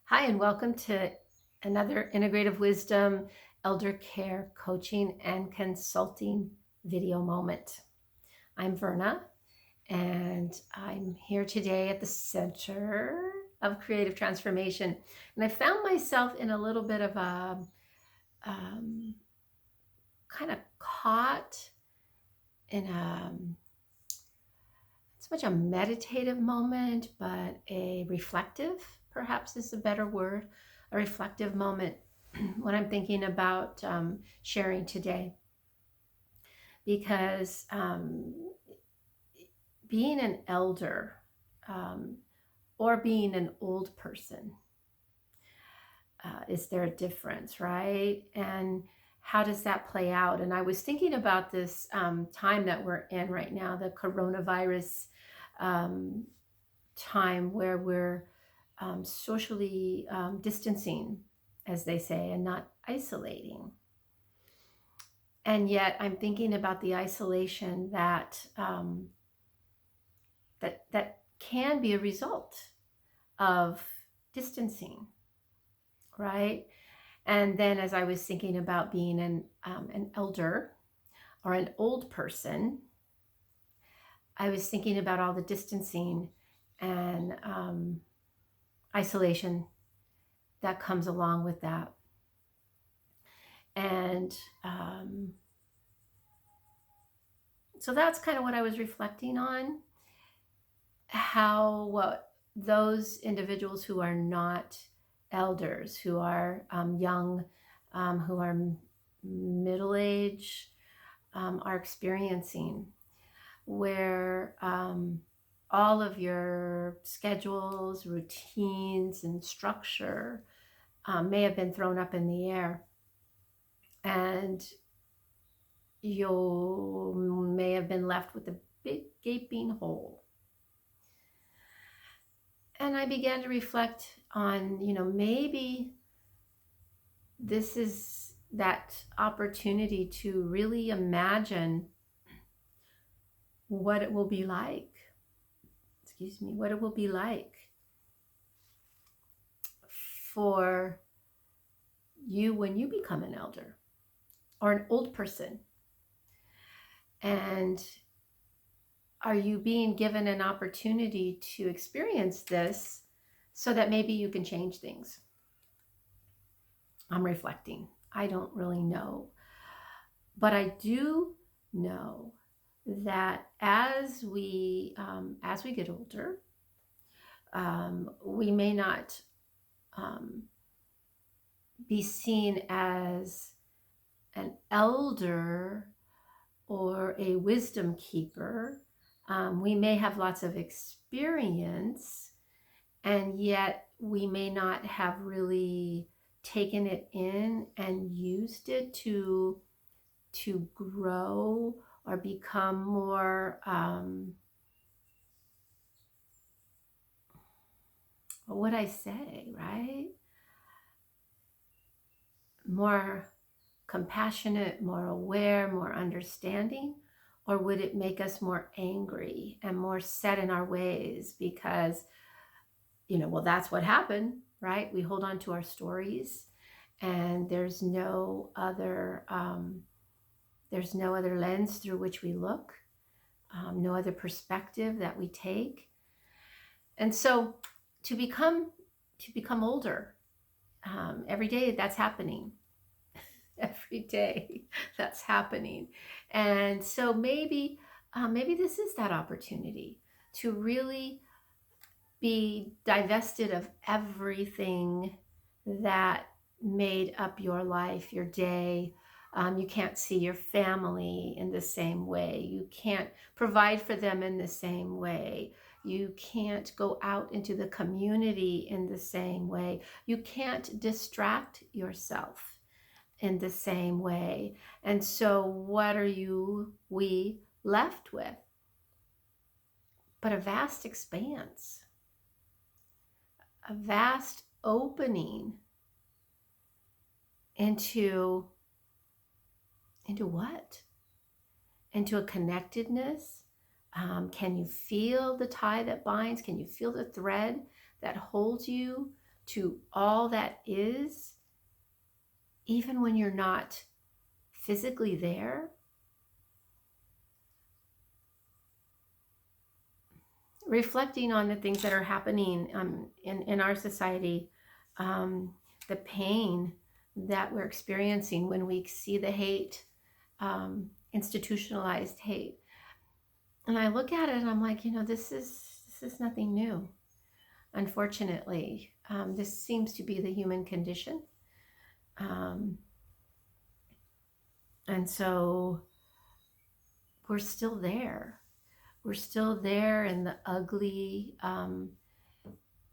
Hi, and welcome to another Integrative Wisdom Elder Care Coaching and Consulting video moment. I'm Verna, and I'm here today at the center of creative transformation. And I found myself in a little bit of a um, kind of caught in it's much a meditative moment, but a reflective, perhaps is a better word, a reflective moment when I'm thinking about sharing today. Because being an elder um, or being an old person, is there a difference, right? And how does that play out? And I was thinking about this time that we're in right now, the coronavirus um, time where we're socially distancing, as they say, and not isolating. And yet, I'm thinking about the isolation that can be a result of distancing, right? And then, as I was thinking about being an elder or an old person, I was thinking about all the distancing and isolation that comes along with that. And so that's kind of what I was reflecting on, how what those individuals who are not elders, who are young, who are middle age, are experiencing, where all of your schedules, routines, and structure may have been thrown up in the air. And you may have been left with a big gaping hole. And I began to reflect on, maybe this is that opportunity to really imagine what it will be like, what it will be like for you when you become an elder or an old person. And are you being given an opportunity to experience this so that maybe you can change things? I'm reflecting. I don't really know. But I do know that as we get older, we may not um, be seen as an elder or a wisdom keeper. We may have lots of experience, and yet we may not have really taken it in and used it to grow or become more what would I say, right? More compassionate, more aware, more understanding? Or would it make us more angry and more set in our ways because, well, that's what happened, right? We hold on to our stories, and there's no other lens through which we look, no other perspective that we take. And so to become older, every day that's happening. Every day that's happening. And so maybe this is that opportunity to really be divested of everything that made up your life, your day. You can't see your family in the same way. You can't provide for them in the same way. You can't go out into the community in the same way. You can't distract yourself in the same way. And so what are we left with? But a vast expanse, a vast opening into what? Into a connectedness. Can you feel the tie that binds? Can you feel the thread that holds you to all that is, even when you're not physically there. Reflecting on the things that are happening in our society, the pain that we're experiencing when we see the hate, institutionalized hate. And I look at it and I'm like, this is nothing new. Unfortunately, this seems to be the human condition. And so we're still there. We're still there in the ugly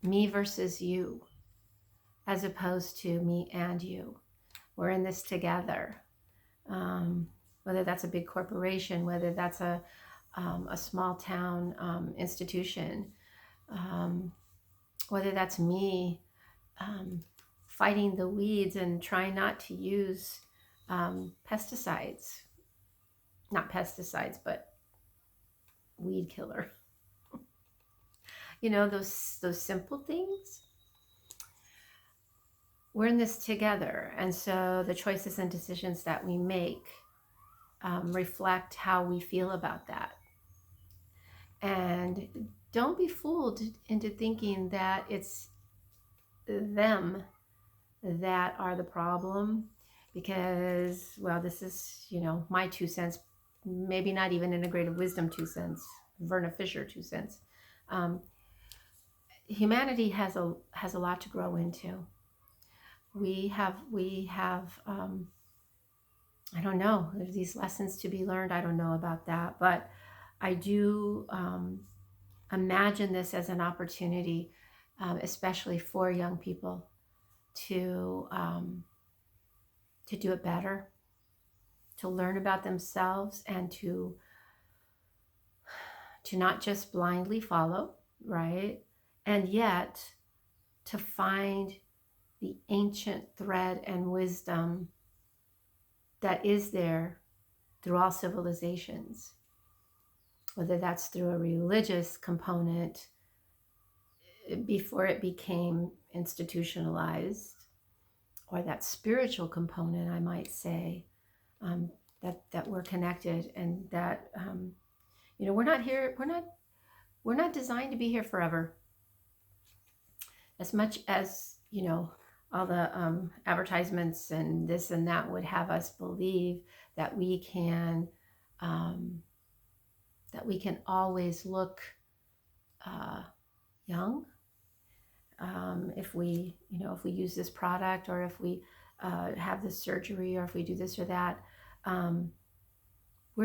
me versus you, as opposed to me and you. We're in this together. Whether that's a big corporation, whether that's a small town institution, whether that's me fighting the weeds and trying not to use pesticides, not pesticides, but weed killer. Those simple things. We're in this together, and so the choices and decisions that we make reflect how we feel about that. And don't be fooled into thinking that it's them that are the problem, because, well, this is, my 2 cents, maybe not even Integrative Wisdom 2 cents, Verna Fisher 2 cents. Humanity has a lot to grow into. We have I don't know, there's these lessons to be learned. I don't know about that, but I do imagine this as an opportunity, especially for young people, to do it better, to learn about themselves, and to not just blindly follow, right? And yet to find the ancient thread and wisdom that is there through all civilizations, whether that's through a religious component before it became institutionalized, or that spiritual component, I might say, that we're connected, and that we're not here. We're not designed to be here forever. As much as all the advertisements and this and that would have us believe that we can always look young if we use this product, or if we have this surgery, or if we do this or that, we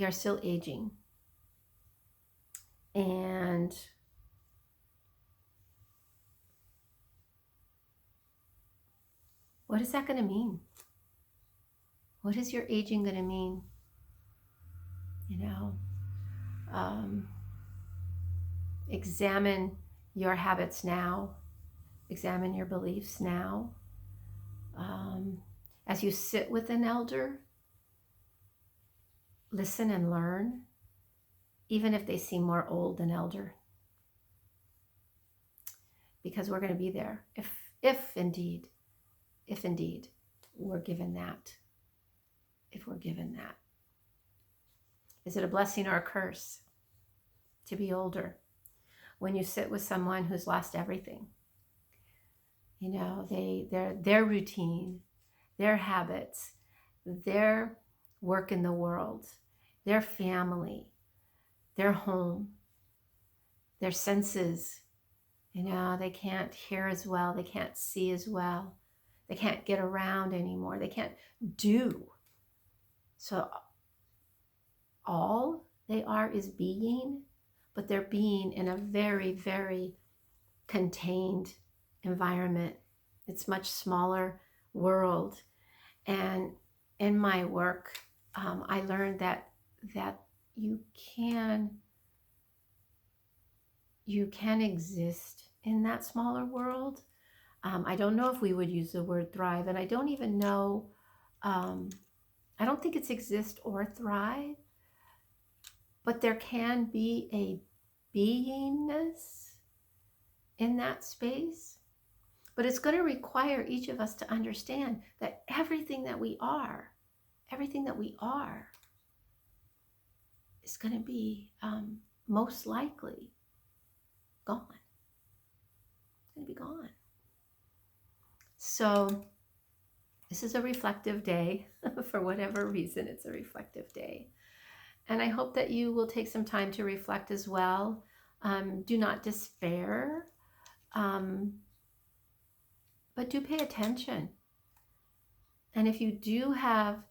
are still aging. And what is that going to mean? What is your aging going to mean? Examine your habits now. Examine your beliefs now. As you sit with an elder, listen and learn, even if they seem more old than elder, because we're going to be there if indeed we're given that. If we're given that. Is it a blessing or a curse to be older? When you sit with someone who's lost everything, their routine, their habits, their work in the world, their family, their home, their senses, they can't hear as well, they can't see as well, they can't get around anymore, they can't do. So all they are is being, but they're being in a very, very contained environment. It's much smaller world. And in my work, I learned that you can exist in that smaller world. I don't know if we would use the word thrive, and I don't even know, I don't think it's exist or thrive, but there can be a beingness in that space. But it's going to require each of us to understand that everything that we are is going to be most likely gone. It's going to be gone. So this is a reflective day. For whatever reason, it's a reflective day. And I hope that you will take some time to reflect as well. Do not despair, but do pay attention. And if you do have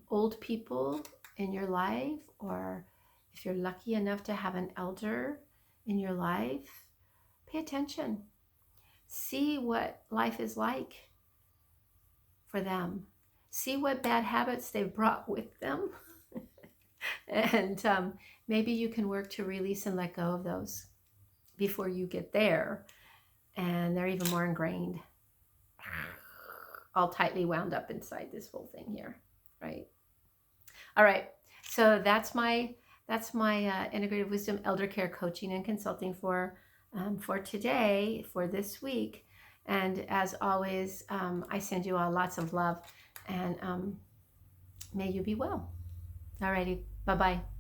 old people in your life, or if you're lucky enough to have an elder in your life, pay attention. See what life is like for them. See what bad habits they've brought with them. And maybe you can work to release and let go of those before you get there. And they're even more ingrained, all tightly wound up inside this whole thing here, right? All right, so that's my Integrative Wisdom Elder Care Coaching and Consulting for today, for this week. And as always, I send you all lots of love, and may you be well. Alrighty, bye-bye.